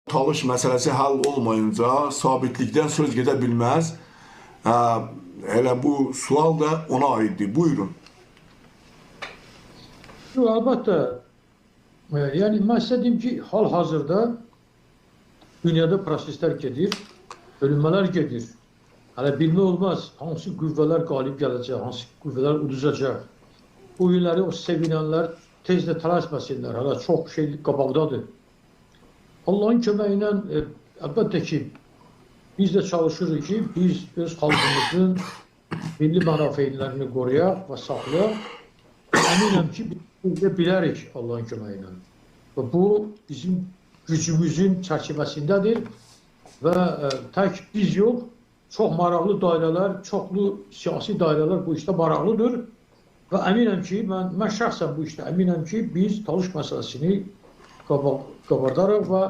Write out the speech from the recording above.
Talış məsələsi həll olmayınca sabitlikdən söz gedə bilməz. Elə bu sual da ona aiddir. Buyurun. Əlbəttə, yəni mən sizə deyim ki, hal-hazırda dünyada proseslər gedir, bölünmələr gedir. Hələ bilmək olmaz, hansı qüvvələr qalib gələcək, hansı qüvvələr udacaq. Bu günləri o sevinənlər tez də tələsməsinlər, hələ çox şey qabaqdadır. Allahın köməyi ilə əlbəttə ki, biz də çalışırıq ki, biz öz xalqımızın milli mənafeylərini qoruyaq və saxlayaq. Əminəm ki, biz də bilərik Allahın köməyi ilə. Və bu, bizim gücümüzün çərçivəsindədir və tək biz yox, çox maraqlı dairələr, çoxlu siyasi dairələr bu işdə maraqlıdır və əminəm ki, mən şəxsən bu işdə əminəm ki, biz Talış məsələsini qabardarıq və